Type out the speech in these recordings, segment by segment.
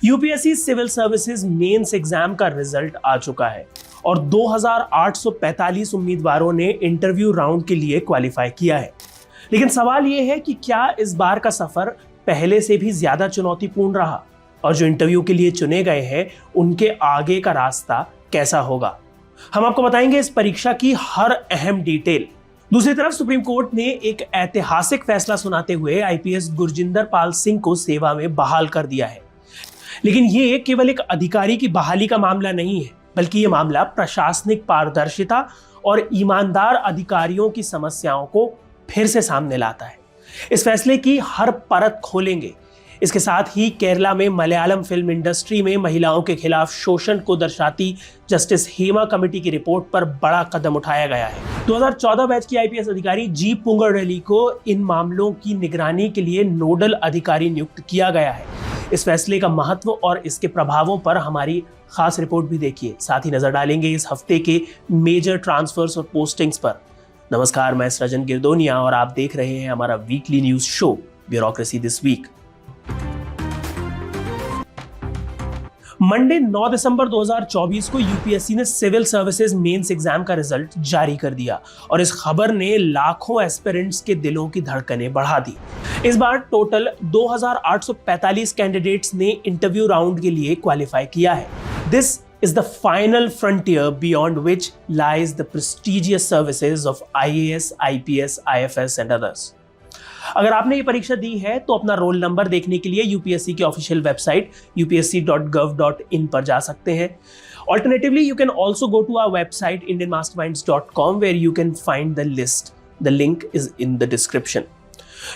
UPSC civil services mains exam का result आ चुका है और 2845 उम्मीदवारों ने इंटरव्यू राउंड के लिए क्वालिफाई किया है। लेकिन सवाल यह है कि क्या इस बार का सफर पहले से भी ज्यादा चुनौतीपूर्ण रहा और जो इंटरव्यू के लिए चुने गए हैं उनके आगे का रास्ता कैसा होगा। हम आपको बताएंगे इस परीक्षा की हर अहम डिटेल। दूसरी तरफ सुप्रीम कोर्ट ने एक ऐतिहासिक फैसला सुनाते हुए आईपीएस गुरजिंदर पाल सिंह को सेवा में बहाल कर दिया है। लेकिन ये केवल एक अधिकारी की बहाली का मामला नहीं है, बल्कि ये मामला प्रशासनिक पारदर्शिता और ईमानदार अधिकारियों की समस्याओं को फिर से सामने लाता है। इस फैसले की हर परत खोलेंगे। इसके साथ ही केरला में मलयालम फिल्म इंडस्ट्री में महिलाओं के खिलाफ शोषण को दर्शाती जस्टिस हेमा कमेटी की रिपोर्ट पर बड़ा कदम उठाया गया है। 2014 बैच की आईपीएस अधिकारी जी पुंगड़ेली को इन मामलों की निगरानी के लिए नोडल अधिकारी नियुक्त किया गया है। इस फैसले का महत्व और इसके प्रभावों पर हमारी खास रिपोर्ट भी देखिए। साथ ही नजर डालेंगे इस हफ्ते के मेजर ट्रांसफर्स और पोस्टिंग्स पर। नमस्कार, मैं सृजन गिरदोनिया और आप देख रहे हैं हमारा weekly news show bureaucracy this week. Monday 9 दिसंबर 2024 को यूपीएससी ने सिविल सर्विसेज मेंस एग्जाम का रिजल्ट जारी कर दिया और इस खबर ने लाखों एस्पिरेंट्स के दिलों की धड़कनें बढ़ा दी। इस बार टोटल 2845 कैंडिडेट्स ने इंटरव्यू राउंड के लिए क्वालिफाई किया है। This is the final frontier beyond which lies the prestigious services of IAS, IPS, IFS and others. अगर आपने ये परीक्षा दी है तो अपना रोल नंबर देखने के लिए यूपीएससी की ऑफिशियल वेबसाइट upsc.gov.in पर जा सकते हैं। Alternatively, you can also go to our website indianmasterminds.com where you can find the list. The link is in the description.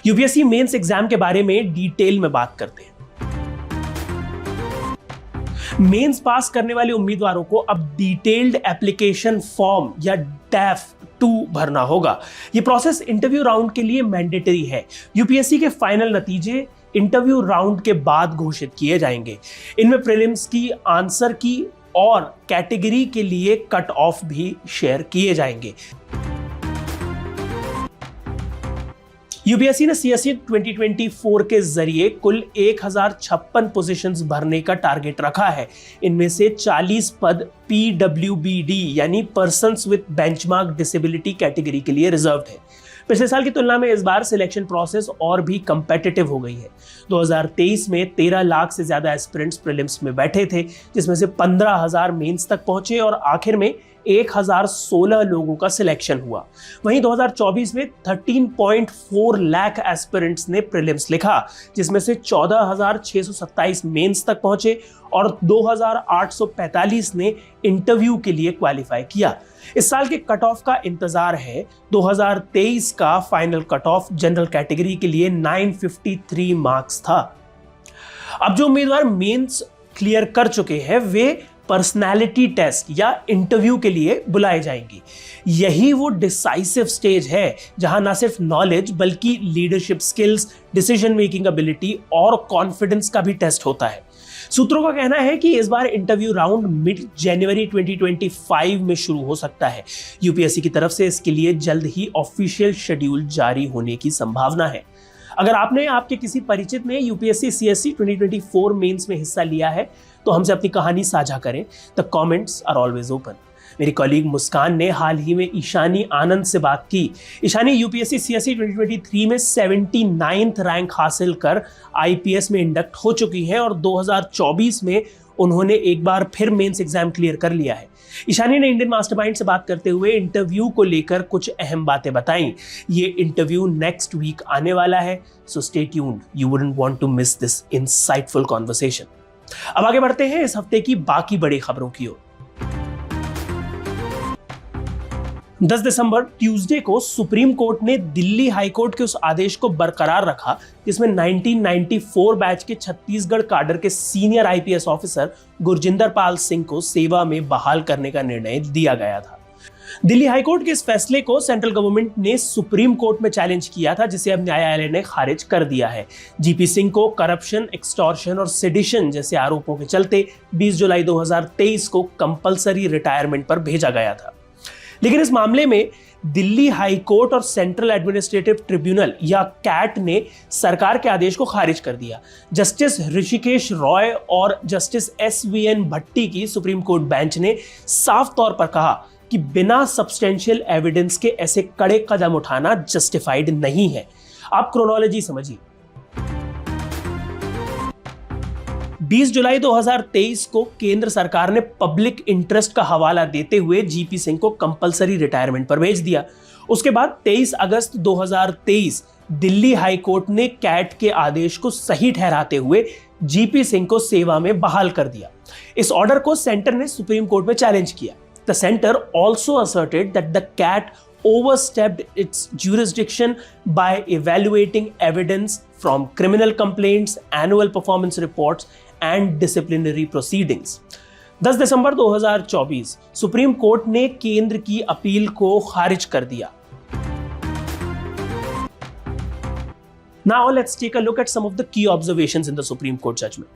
UPSC mains exam के बारे में डिटेल में बात करते हैं। मेंस पास करने वाले उम्मीदवारों को अब डिटेल्ड एप्लीकेशन फॉर्म या डैफ 2 भरना होगा। यह प्रोसेस इंटरव्यू राउंड के लिए मैंडेटरी है। यूपीएससी के फाइनल नतीजे इंटरव्यू राउंड के बाद घोषित किए जाएंगे। इनमें प्रीलिम्स की, आंसर की और कैटेगरी के लिए कट ऑफ भी शेयर किए जाएंगे। यूपीएससी ने सीएससी 2024 के जरिए कुल 1056 पोजीशंस भरने का टारगेट रखा है। इनमें से 40 पद पीडब्ल्यूबीडी यानी persons with benchmark disability category के लिए रिजर्व्ड है। पिछले साल की तुलना में इस बार सिलेक्शन प्रोसेस और भी कंपेटिटिव हो गई है। 2023 में 13 लाख से ज्यादा एस्पिरेंट्स प्रीलिम्स में बैठे थे, जिसमें से 15,000 मेंस तक पहुंचे और आखिर में 1016 लोगों का सिलेक्शन हुआ। वहीं 2024 में 13.4 लाख एस्पिरेंट्स ने प्रीलिम्स लिखा, जिसमें से 14,627 मेंस तक पहुंचे और 2,845 ने इंटरव्यू के लिए क्वालिफाई किया। इस साल के कट ऑफ का इंतजार है। 2023 का final cut off general category के लिए 953 मार्क्स था। अब जो उम्मीदवार मेंस क्लियर कर चुके हैं वे पर्सनालिटी टेस्ट या इंटरव्यू के लिए बुलाए जाएंगे। यही वो डिसाइसिव स्टेज है जहां ना सिर्फ नॉलेज बल्कि leadership skills, decision making ability और कॉन्फिडेंस का भी टेस्ट होता है। सूत्रों का कहना है कि इस बार इंटरव्यू राउंड मिड जनवरी 2025 में शुरू हो सकता है। यूपीएससी की तरफ से इसके लिए जल्द ही ऑफिशियल शेड्यूल जारी होने की संभावना है। अगर आपने आपके किसी परिचित ने यूपीएससी सीएससी 2024 मेंस में हिस्सा लिया है तो हमसे अपनी कहानी साझा करें। The comments are always open. मेरी कॉलीग मुस्कान ने हाल ही में ईशानी आनंद से बात की। ईशानी यूपीएससी सीएससी 2023 में 79th रैंक हासिल कर आईपीएस में इंडक्ट हो चुकी हैं और 2024 में उन्होंने एक बार फिर मेंस एग्जाम क्लियर कर लिया है। ईशानी ने इंडियन मास्टरमाइंड से बात करते हुए इंटरव्यू को लेकर कुछ अहम बातें बताई। ये इंटरव्यू नेक्स्ट वीक आने वाला है, so stay tuned, you wouldn't want to miss this insightful conversation. अब आगे बढ़ते हैं इस हफ्ते की बाकी बड़ी खबरों की ओर। 10 दिसंबर ट्यूसडे को सुप्रीम कोर्ट ने दिल्ली हाई कोर्ट के उस आदेश को बरकरार रखा जिसमें 1994 बैच के छत्तीसगढ़ काडर के senior IPS officer Gurjinder Pal Singh को सेवा में बहाल करने का निर्णय दिया गया था। दिल्ली हाई कोर्ट के इस फैसले को सेंट्रल गवर्नमेंट ने सुप्रीम कोर्ट में चैलेंज किया था, जिसे अब न्यायालय ने खारिज कर दिया है। जीपी सिंह को करप्शन, एक्सटॉर्शन और सेडिशन जैसे आरोपों के चलते 20 जुलाई 2023 को कंपलसरी रिटायरमेंट पर भेजा गया था। लेकिन इस मामले में दिल्ली हाई कोर्ट और सेंट्रल एडमिनिस्ट्रेटिव ट्रिब्यूनल या कैट ने सरकार के आदेश को खारिज कर दिया। जस्टिस ऋषिकेश रॉय और जस्टिस SVN भट्टी की सुप्रीम कोर्ट बेंच ने साफ तौर पर कहा कि बिना सब्सटेंशियल एविडेंस के ऐसे कड़े कदम उठाना जस्टिफाइड नहीं है। आप क्रोनोलॉजी समझिए। 20 जुलाई 2023 को केंद्र सरकार ने पब्लिक इंटरेस्ट का हवाला देते हुए जीपी सिंह को कंपलसरी रिटायरमेंट पर भेज दिया। उसके बाद 23 अगस्त 2023 दिल्ली हाई कोर्ट ने कैट के आदेश को सही ठहराते हुए जीपी सिंह को सेवा में बहाल कर दिया। इस ऑर्डर को सेंटर ने सुप्रीम कोर्ट में चैलेंज किया। The centre also asserted that the CAT overstepped its jurisdiction by evaluating evidence from criminal complaints, annual performance reports and disciplinary proceedings. 10 December 2024 supreme court ने केंद्र की अपील को खारिज कर दिया। Now let's take a look at some of the key observations in the Supreme Court judgment.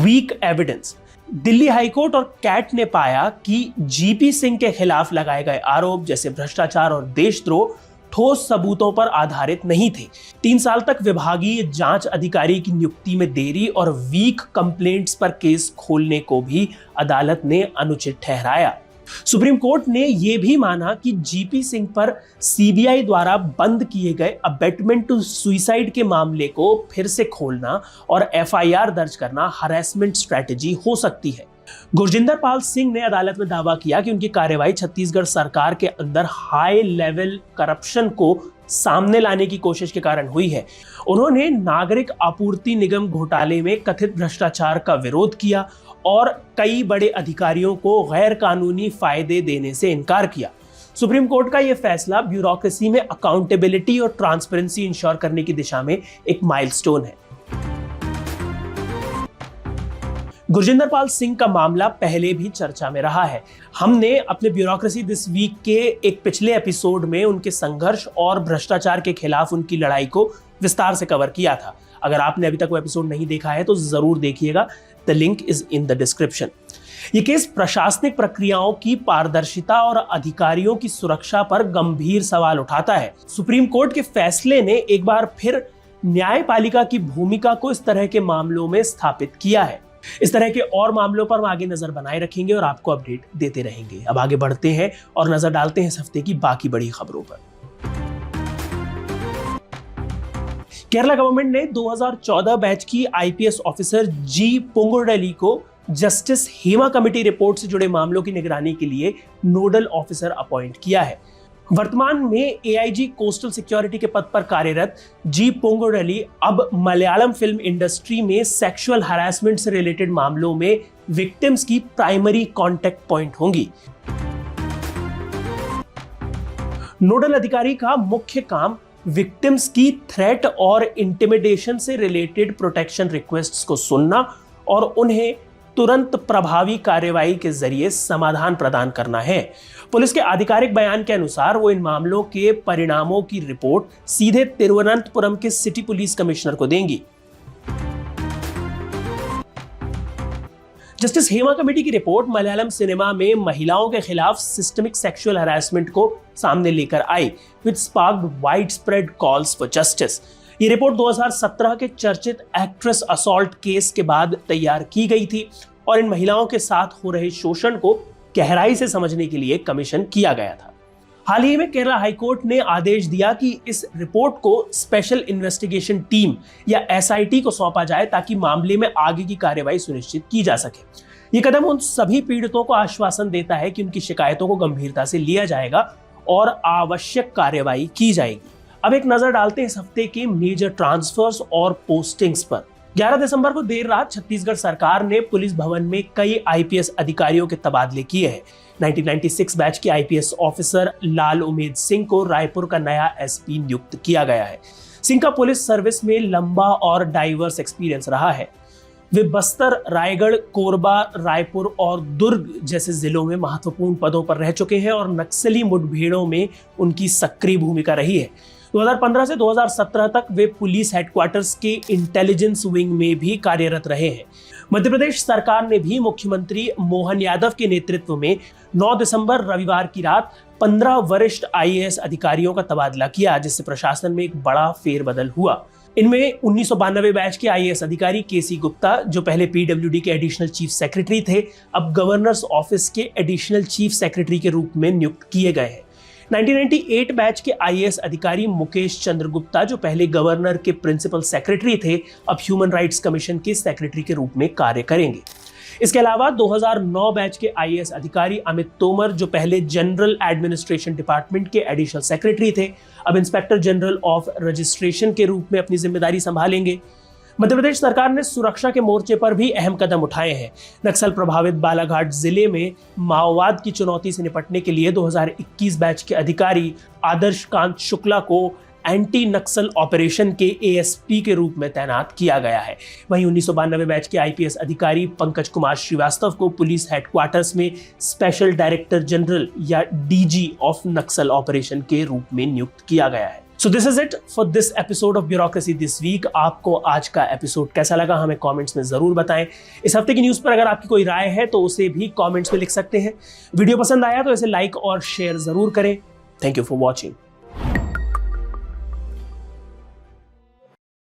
Weak evidence. Delhi high court और cat ने पाया कि जीपी सिंह के खिलाफ लगाए गए आरोप जैसे भ्रष्टाचार और देशद्रोह ठोस सबूतों पर आधारित नहीं थे। 3 साल तक विभागीय जांच अधिकारी की नियुक्ति में देरी और वीक कंप्लेंट्स पर केस खोलने को भी अदालत ने अनुचित ठहराया। सुप्रीम कोर्ट ने यह भी माना कि जीपी सिंह पर सीबीआई द्वारा बंद किए गए अबेटमेंट टू सुसाइड के मामले को फिर से खोलना और एफआईआर दर्ज करना हरेसमेंट स्ट्रेटजी हो सकती है। गुरजिंदर पाल सिंह ने अदालत में दावा किया कि उनकी कार्रवाई छत्तीसगढ़ सरकार के अंदर हाई लेवल करप्शन को सामने लाने की कोशिश के कारण हुई है। उन्होंने नागरिक आपूर्ति निगम घोटाले में कथित भ्रष्टाचार का विरोध किया और कई बड़े अधिकारियों को गैर कानूनी फायदे देने से इनकार किया। सुप्रीम कोर्ट का यह फैसला ब्यूरोक्रेसी में अकाउंटेबिलिटी और ट्रांसपेरेंसी इंश्योर करने की दिशा में एक माइलस्टोन है। गुरजिंदर पाल सिंह का मामला पहले भी चर्चा में रहा है। हमने अपने ब्यूरोक्रेसी दिस वीक के एक पिछले एपिसोड में उनके संघर्ष और भ्रष्टाचार के खिलाफ उनकी लड़ाई को विस्तार से कवर किया था। अगर आपने अभी तक वो एपिसोड नहीं देखा है तो जरूर देखिएगा। The link is in the description. ये केस प्रशासनिक प्रक्रियाओं की पारदर्शिता और अधिकारियों की सुरक्षा पर गंभीर सवाल उठाता है। सुप्रीम कोर्ट के फैसले ने एक बार फिर न्यायपालिका की भूमिका को इस तरह के मामलों में स्थापित किया है। इस तरह के और मामलों पर हम आगे नजर बनाए रखेंगे और आपको अपडेट देते रहेंगे। अब आगे बढ़ते हैं और नजर डालते हैं इस हफ्ते की बाकी बड़ी खबरों पर। केरला गवर्नमेंट ने 2014 बैच की आईपीएस ऑफिसर जी पोंगुरडेली को जस्टिस हेमा कमेटी रिपोर्ट से जुड़े मामलों की निगरानी के लिए नोडल ऑफिसर अपॉइंट किया है। वर्तमान में एआईजी कोस्टल सिक्योरिटी के पद पर कार्यरत जी पोंगुरडेली अब मलयालम फिल्म इंडस्ट्री में सेक्सुअल हैरेसमेंट से रिलेटेड मामलों में विक्टिम्स की प्राइमरी कांटेक्ट पॉइंट होंगी। नोडल अधिकारी का मुख्य काम विक्टिम्स की थ्रेट और इंटिमिडेशन से रिलेटेड प्रोटेक्शन रिक्वेस्ट्स को सुनना और उन्हें तुरंत प्रभावी कार्रवाई के जरिए समाधान प्रदान करना है। पुलिस के आधिकारिक बयान के अनुसार वो इन मामलों के परिणामों की रिपोर्ट सीधे तिरुवनंतपुरम के सिटी पुलिस कमिश्नर को देंगी। जस्टिस हेमा कमेटी की रिपोर्ट मलयालम सिनेमा में महिलाओं के खिलाफ सिस्टमिक सेक्सुअल हैरेसमेंट को सामने लेकर आई, which sparked widespread calls for justice. ये रिपोर्ट 2017 के चर्चित एक्ट्रेस असॉल्ट केस के बाद तैयार की गई थी और इन महिलाओं के साथ हो रहे शोषण को गहराई से समझने के लिए कमीशन किया गया था। हाल ही में केरला हाईकोर्ट ने आदेश दिया कि इस रिपोर्ट को स्पेशल इन्वेस्टिगेशन टीम या एसआईटी को सौंपा जाए ताकि मामले में आगे की कार्रवाई सुनिश्चित की जा सके। ये कदम उन सभी पीड़ितों को आश्वासन देता है कि उनकी शिकायतों को गंभीरता से लिया जाएगा और आवश्यक कार्रवाई की जाएगी। अब एक नजर डालते हैं इस हफ्ते के मेजर ट्रांसफर्स और पोस्टिंग्स पर। 11 दिसंबर को देर रात छत्तीसगढ़ सरकार ने पुलिस भवन में कई आईपीएस अधिकारियों के तबादले किए हैं। 1996 बैच के आईपीएस ऑफिसर लाल उमेद सिंह को रायपुर का नया एसपी नियुक्त किया गया है। सिंह का पुलिस सर्विस में लंबा और डाइवर्स एक्सपीरियंस रहा है। वे बस्तर, रायगढ़, कोरबा, रायपुर और दुर्ग जैसे जिलों में महत्वपूर्ण पदों पर रह चुके हैं और नक्सली मुठभेड़ों में उनकी सक्रिय भूमिका रही है। 2015 से 2017 तक वे पुलिस हेडक्वार्टर्स के इंटेलिजेंस विंग में भी कार्यरत रहे हैं। मध्य प्रदेश सरकार ने भी मुख्यमंत्री मोहन यादव के नेतृत्व में 9 दिसंबर रविवार की रात 15 वरिष्ठ आईएएस अधिकारियों का तबादला किया, जिससे प्रशासन में एक बड़ा फेरबदल हुआ। इनमें 1992 बैच के आईएएस अधिकारी केसी गुप्ता, जो पहले पीडब्ल्यूडी के एडिशनल चीफ सेक्रेटरी थे, अब गवर्नर्स ऑफिस के एडिशनल चीफ सेक्रेटरी के रूप में नियुक्त किए गए हैं। 1998 बैच के आईएएस अधिकारी मुकेश चंद्र गुप्ता, जो पहले गवर्नर के प्रिंसिपल सेक्रेटरी थे, अब ह्यूमन राइट्स कमीशन के सेक्रेटरी के रूप में कार्य करेंगे। इसके अलावा 2009 बैच के आईएएस अधिकारी अमित तोमर, जो पहले जनरल एडमिनिस्ट्रेशन डिपार्टमेंट के एडिशनल सेक्रेटरी थे, अब इंस्पेक्टर जनरल ऑफ रजिस्ट्रेशन के रूप में अपनी जिम्मेदारी संभालेंगे। मध्य प्रदेश सरकार ने सुरक्षा के मोर्चे पर भी अहम कदम उठाए हैं। नक्सल प्रभावित बालाघाट जिले में माओवाद की चुनौती से निपटने के लिए 2021 बैच के अधिकारी आदर्श कांत शुक्ला को एंटी नक्सल ऑपरेशन के एएसपी के रूप में तैनात किया गया है। वहीं 1992 बैच के आईपीएस अधिकारी पंकज कुमार श्रीवास्तव को पुलिस हेडक्वार्टर्स में स्पेशल डायरेक्टर जनरल या डीजी ऑफ नक्सल ऑपरेशन के रूप में नियुक्त किया गया है। So this is it for this episode of bureaucracy this week. आपको आज का एपिसोड कैसा लगा हमें कमेंट्स में जरूर बताएं। इस हफ्ते की न्यूज़ पर अगर आपकी कोई राय है तो उसे भी कमेंट्स में लिख सकते हैं। वीडियो पसंद आया तो इसे लाइक और शेयर जरूर करें। Thank you for watching.